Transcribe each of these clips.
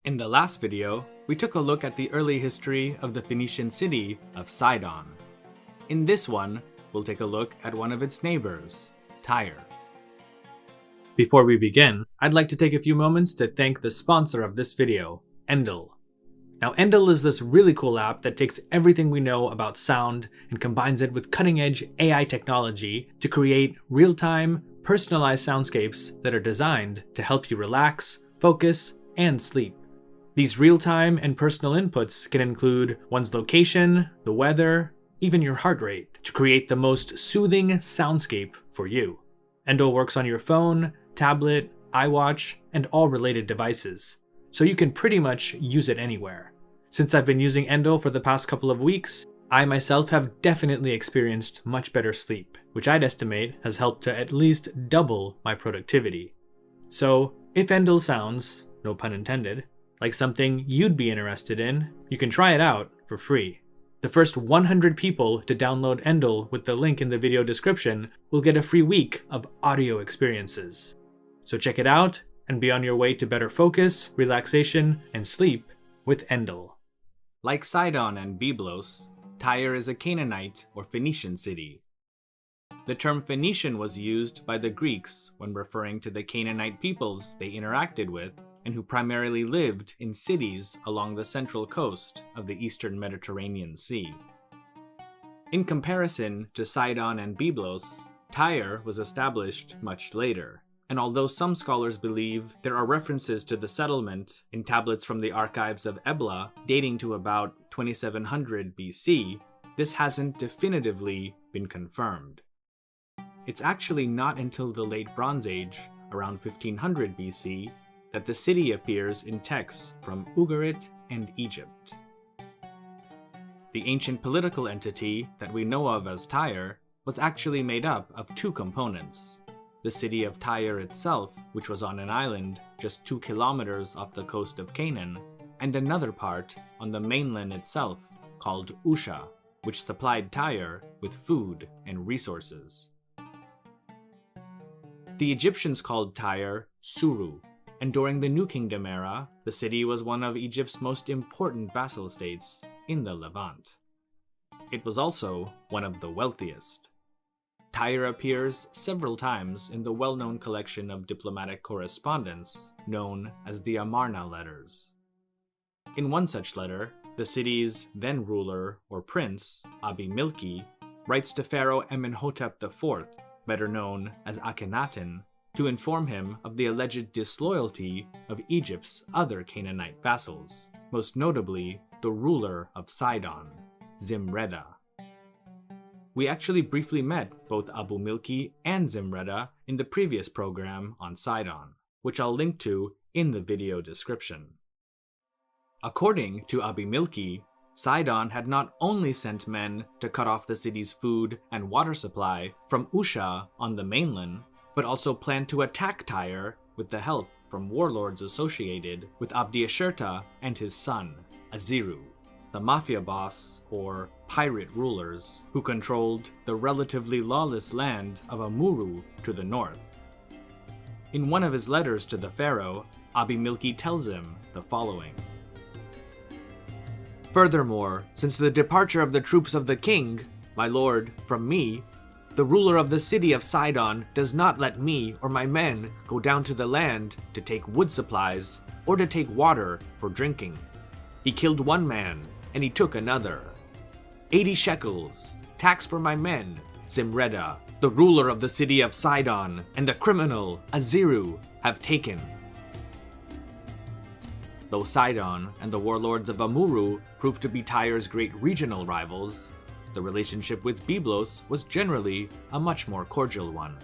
In the last video, we took a look at the early history of the Phoenician city of Sidon. In this one, we'll take a look at one of its neighbors, Tyre. Before we begin, I'd like to take a few moments to thank the sponsor of this video, Endel. Now, Endel is this really cool app that takes everything we know about sound and combines it with cutting-edge AI technology to create real-time, personalized soundscapes that are designed to help you relax, focus, and sleep. These real-time and personal inputs can include one's location, the weather, even your heart rate, to create the most soothing soundscape for you. Endel works on your phone, tablet, iWatch, and all related devices, so you can pretty much use it anywhere. Since I've been using Endel for the past couple of weeks, I myself have definitely experienced much better sleep, which I'd estimate has helped to at least double my productivity. So, if Endel sounds, no pun intended, like something you'd be interested in, you can try it out for free. The first 100 people to download Endel with the link in the video description will get a free week of audio experiences. So check it out and be on your way to better focus, relaxation, and sleep with Endel. Like Sidon and Byblos, Tyre is a Canaanite or Phoenician city. The term Phoenician was used by the Greeks when referring to the Canaanite peoples they interacted with and who primarily lived in cities along the central coast of the eastern Mediterranean Sea. In comparison to Sidon and Byblos, Tyre was established much later, and although some scholars believe there are references to the settlement in tablets from the archives of Ebla dating to about 2700 BC, this hasn't definitively been confirmed. It's actually not until the Late Bronze Age, around 1500 BC, that the city appears in texts from Ugarit and Egypt. The ancient political entity that we know of as Tyre was actually made up of two components: the city of Tyre itself, which was on an island just 2 kilometers off the coast of Canaan, and another part on the mainland itself called Usha, which supplied Tyre with food and resources. The Egyptians called Tyre Suru, and during the New Kingdom era, the city was one of Egypt's most important vassal states in the Levant. It was also one of the wealthiest. Tyre appears several times in the well-known collection of diplomatic correspondence known as the Amarna letters. In one such letter, the city's then ruler or prince, Abimelki, writes to Pharaoh Amenhotep IV, better known as Akhenaten, to inform him of the alleged disloyalty of Egypt's other Canaanite vassals, most notably the ruler of Sidon, Zimreda. We actually briefly met both Abimelki and Zimreda in the previous program on Sidon, which I'll link to in the video description. According to Abimelki, Sidon had not only sent men to cut off the city's food and water supply from Usha on the mainland, but also planned to attack Tyre with the help from warlords associated with Abdiashirta and his son, Aziru, the mafia boss or pirate rulers who controlled the relatively lawless land of Amuru to the north. In one of his letters to the pharaoh, Abimelki tells him the following: "Furthermore, since the departure of the troops of the king, my lord, from me, the ruler of the city of Sidon does not let me or my men go down to the land to take wood supplies or to take water for drinking. He killed one man, and he took another. 80 shekels, tax for my men, Zimreda, the ruler of the city of Sidon, and the criminal, Aziru, have taken." Though Sidon and the warlords of Amuru proved to be Tyre's great regional rivals, the relationship with Byblos was generally a much more cordial one.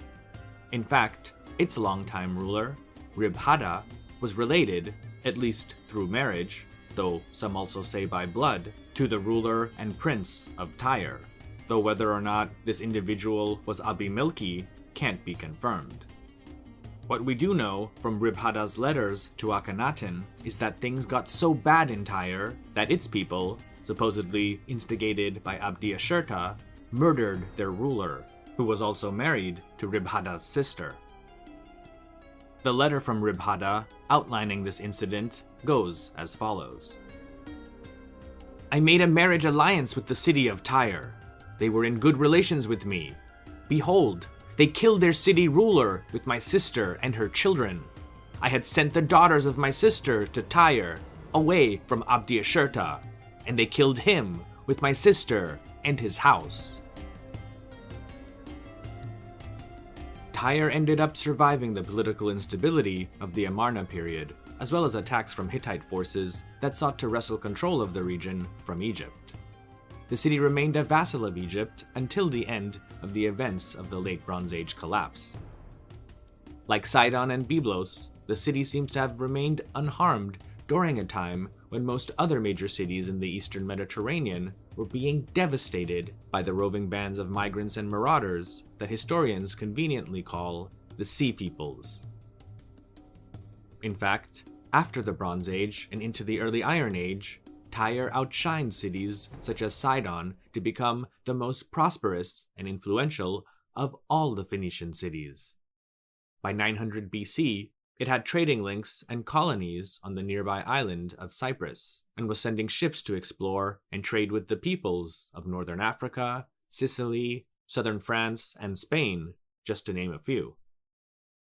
In fact, its longtime ruler, Ribhada, was related, at least through marriage, though some also say by blood, to the ruler and prince of Tyre, though whether or not this individual was Abimelki can't be confirmed. What we do know from Ribhada's letters to Akhenaten is that things got so bad in Tyre that its people, supposedly instigated by Abdiashirta, murdered their ruler, who was also married to Ribhada's sister. The letter from Ribhada, outlining this incident, goes as follows. I made a marriage alliance with the city of Tyre. They were in good relations with me. Behold, they killed their city ruler with my sister and her children. I had sent the daughters of my sister to Tyre, away from Abdiashurta, and they killed him with my sister and his house. Tyre ended up surviving the political instability of the Amarna period, as well as attacks from Hittite forces that sought to wrestle control of the region from Egypt. The city remained a vassal of Egypt until the end of the events of the Late Bronze Age collapse. Like Sidon and Byblos, the city seems to have remained unharmed during a time when most other major cities in the eastern Mediterranean were being devastated by the roving bands of migrants and marauders that historians conveniently call the Sea Peoples. In fact, after the Bronze Age and into the early Iron Age, Tyre outshined cities such as Sidon to become the most prosperous and influential of all the Phoenician cities. By 900 BC, it had trading links and colonies on the nearby island of Cyprus, and was sending ships to explore and trade with the peoples of northern Africa, Sicily, southern France, and Spain, just to name a few.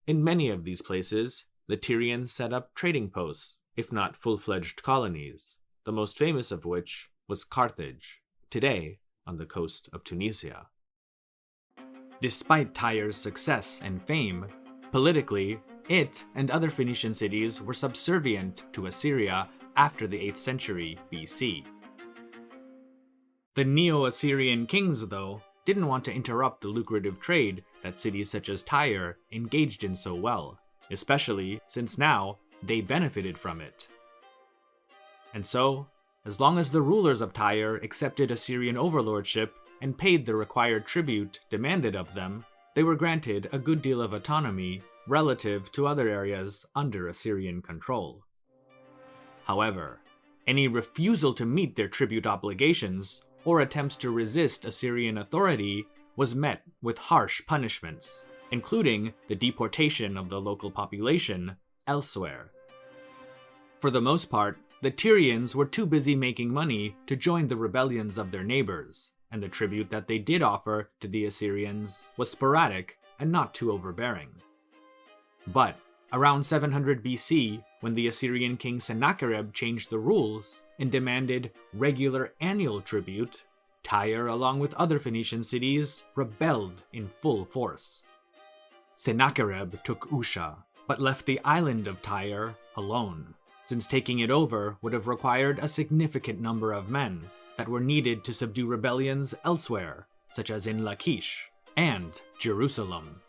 In many of these places, the Tyrians set up trading posts, if not full-fledged colonies, the most famous of which was Carthage, today on the coast of Tunisia. Despite Tyre's success and fame, politically, it and other Phoenician cities were subservient to Assyria after the 8th century BC. The Neo-Assyrian kings, though, didn't want to interrupt the lucrative trade that cities such as Tyre engaged in so well, especially since now they benefited from it. And so, as long as the rulers of Tyre accepted Assyrian overlordship and paid the required tribute demanded of them, they were granted a good deal of autonomy relative to other areas under Assyrian control. However, any refusal to meet their tribute obligations or attempts to resist Assyrian authority was met with harsh punishments, including the deportation of the local population elsewhere. For the most part, the Tyrians were too busy making money to join the rebellions of their neighbors, and the tribute that they did offer to the Assyrians was sporadic and not too overbearing. But around 700 BC, when the Assyrian king Sennacherib changed the rules and demanded regular annual tribute, Tyre, along with other Phoenician cities, rebelled in full force. Sennacherib took Usha, but left the island of Tyre alone, since taking it over would have required a significant number of men that were needed to subdue rebellions elsewhere, such as in Lachish and Jerusalem.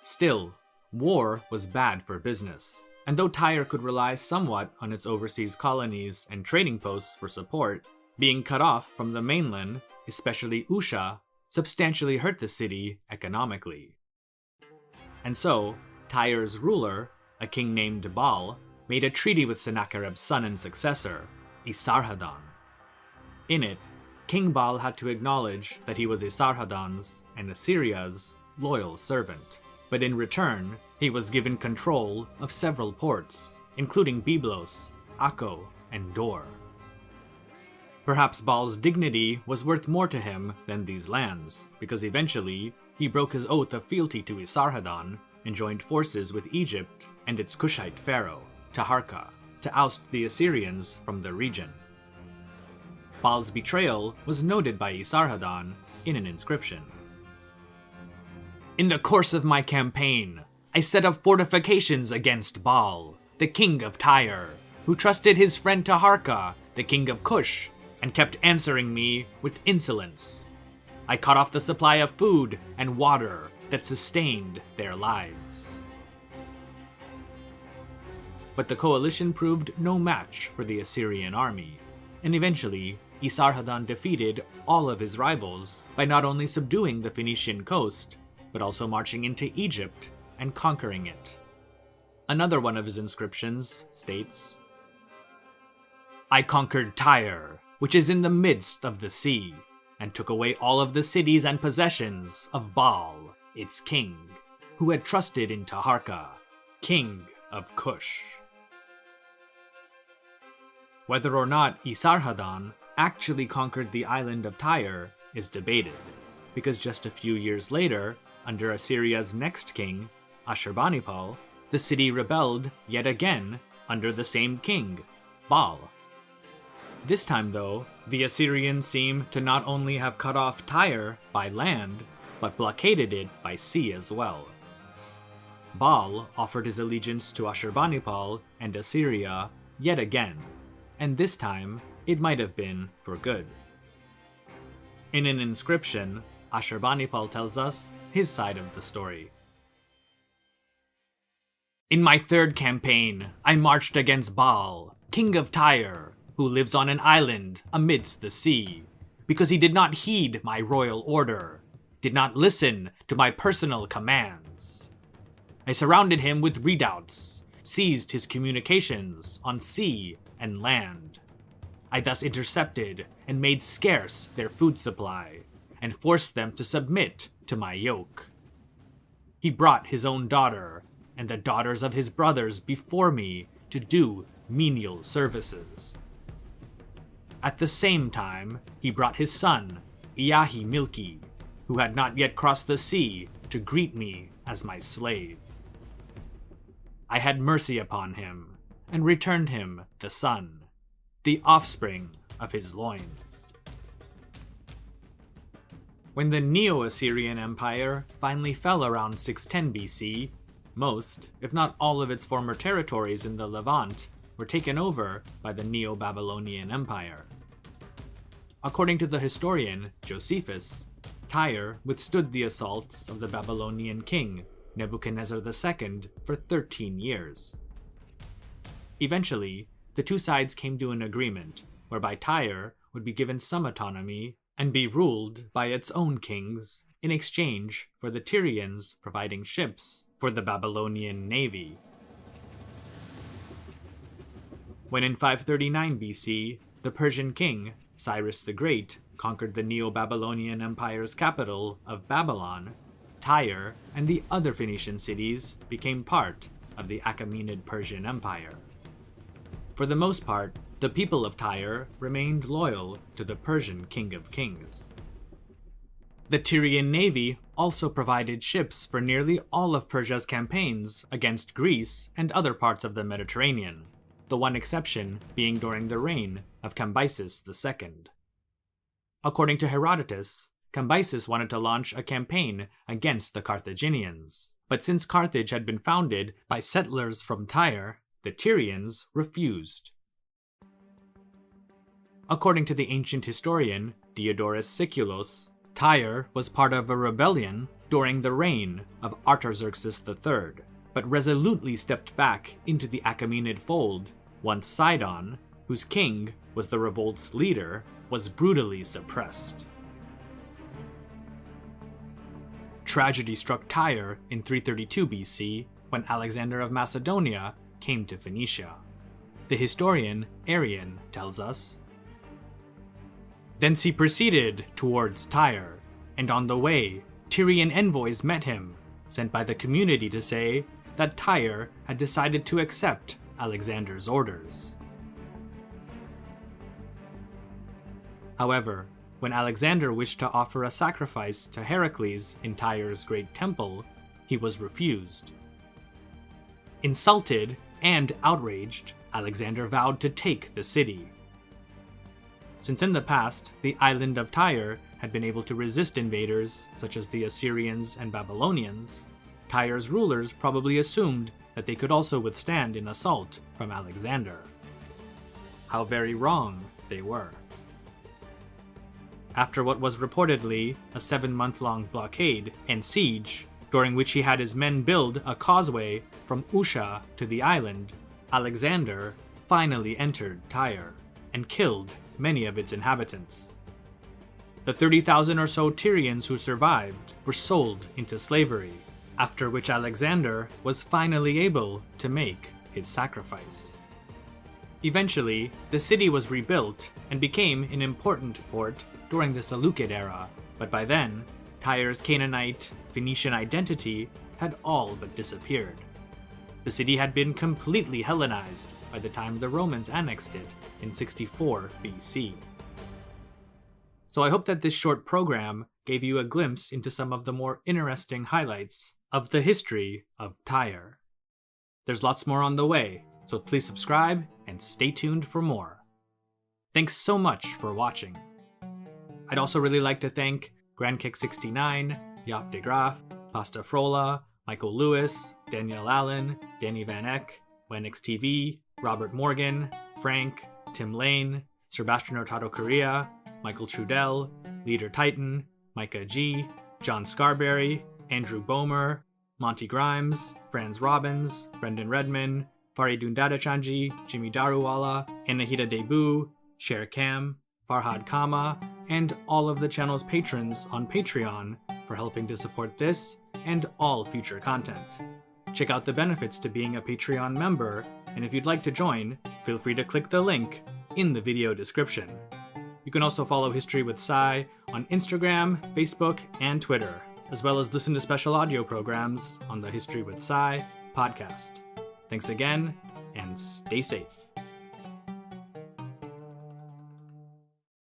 Still, war was bad for business, and though Tyre could rely somewhat on its overseas colonies and trading posts for support, being cut off from the mainland, especially Usha, substantially hurt the city economically. And so, Tyre's ruler, a king named Baal, made a treaty with Sennacherib's son and successor, Esarhaddon. In it, King Baal had to acknowledge that he was Esarhaddon's and Assyria's loyal servant, but in return, he was given control of several ports, including Byblos, Akko, and Dor. Perhaps Baal's dignity was worth more to him than these lands, because eventually, he broke his oath of fealty to Esarhaddon and joined forces with Egypt and its Kushite pharaoh, Taharka, to oust the Assyrians from the region. Baal's betrayal was noted by Esarhaddon in an inscription. In the course of my campaign, I set up fortifications against Baal, the king of Tyre, who trusted his friend Taharka, the king of Cush, and kept answering me with insolence. I cut off the supply of food and water that sustained their lives. But the coalition proved no match for the Assyrian army, and eventually Esarhaddon defeated all of his rivals by not only subduing the Phoenician coast, but also marching into Egypt and conquering it. Another one of his inscriptions states, I conquered Tyre, which is in the midst of the sea, and took away all of the cities and possessions of Baal, its king, who had trusted in Taharka, king of Cush. Whether or not Esarhaddon actually conquered the island of Tyre is debated, because just a few years later, under Assyria's next king, Ashurbanipal, the city rebelled yet again under the same king, Baal. This time, though, the Assyrians seem to not only have cut off Tyre by land, but blockaded it by sea as well. Baal offered his allegiance to Ashurbanipal and Assyria yet again, and this time it might have been for good. In an inscription, Ashurbanipal tells us his side of the story. "In my third campaign, I marched against Baal, king of Tyre, who lives on an island amidst the sea, because he did not heed my royal order, did not listen to my personal commands. I surrounded him with redoubts, seized his communications on sea and land. I thus intercepted and made scarce their food supply, and forced them to submit to my yoke. He brought his own daughter and the daughters of his brothers before me to do menial services. At the same time, he brought his son, Milki, who had not yet crossed the sea, to greet me as my slave. I had mercy upon him, and returned him the son, the offspring of his loins." When the Neo-Assyrian Empire finally fell around 610 BC, most, if not all of its former territories in the Levant were taken over by the Neo-Babylonian Empire. According to the historian Josephus, Tyre withstood the assaults of the Babylonian king Nebuchadnezzar II for 13 years. Eventually, the two sides came to an agreement whereby Tyre would be given some autonomy and be ruled by its own kings in exchange for the Tyrians providing ships for the Babylonian navy. When in 539 BC, the Persian king, Cyrus the Great, conquered the Neo-Babylonian Empire's capital of Babylon, Tyre and the other Phoenician cities became part of the Achaemenid Persian Empire. For the most part, the people of Tyre remained loyal to the Persian King of Kings. The Tyrian navy also provided ships for nearly all of Persia's campaigns against Greece and other parts of the Mediterranean, the one exception being during the reign of Cambyses II. According to Herodotus, Cambyses wanted to launch a campaign against the Carthaginians, but since Carthage had been founded by settlers from Tyre, the Tyrians refused. According to the ancient historian Diodorus Siculus, Tyre was part of a rebellion during the reign of Artaxerxes III, but resolutely stepped back into the Achaemenid fold once Sidon, whose king was the revolt's leader, was brutally suppressed. Tragedy struck Tyre in 332 BC when Alexander of Macedonia came to Phoenicia. The historian Arrian tells us, "Thence he proceeded towards Tyre, and on the way, Tyrian envoys met him, sent by the community to say that Tyre had decided to accept Alexander's orders." However, when Alexander wished to offer a sacrifice to Heracles in Tyre's great temple, he was refused. Insulted and outraged, Alexander vowed to take the city. Since in the past, the island of Tyre had been able to resist invaders such as the Assyrians and Babylonians, Tyre's rulers probably assumed that they could also withstand an assault from Alexander. How very wrong they were. After what was reportedly a 7-month-long blockade and siege, during which he had his men build a causeway from Usha to the island, Alexander finally entered Tyre and killed many of its inhabitants. The 30,000 or so Tyrians who survived were sold into slavery, after which Alexander was finally able to make his sacrifice. Eventually, the city was rebuilt and became an important port during the Seleucid era, but by then, Tyre's Canaanite-Phoenician identity had all but disappeared. The city had been completely Hellenized by the time the Romans annexed it in 64 BC. So I hope that this short program gave you a glimpse into some of the more interesting highlights of the history of Tyre. There's lots more on the way, so please subscribe and stay tuned for more. Thanks so much for watching. I'd also really like to thank GrandKick69, Jaap de Graaf, Pasta Frola, Michael Lewis, Danielle Allen, Danny Van Eck, Wenix TV, Robert Morgan, Frank, Tim Lane, Sebastian Hurtado Correa, Michael Trudell, Leader Titan, Micah G, John Scarberry, Andrew Bomer, Monty Grimes, Franz Robbins, Brendan Redman, Faridun Dadachanji, Jimmy Daruwala, Anahita Debu, Sher Kam, Farhad Kama, and all of the channel's patrons on Patreon for helping to support this and all future content. Check out the benefits to being a Patreon member, and if you'd like to join, feel free to click the link in the video description. You can also follow History with Sai on Instagram, Facebook, and Twitter, as well as listen to special audio programs on the History with Sai podcast. Thanks again, and stay safe.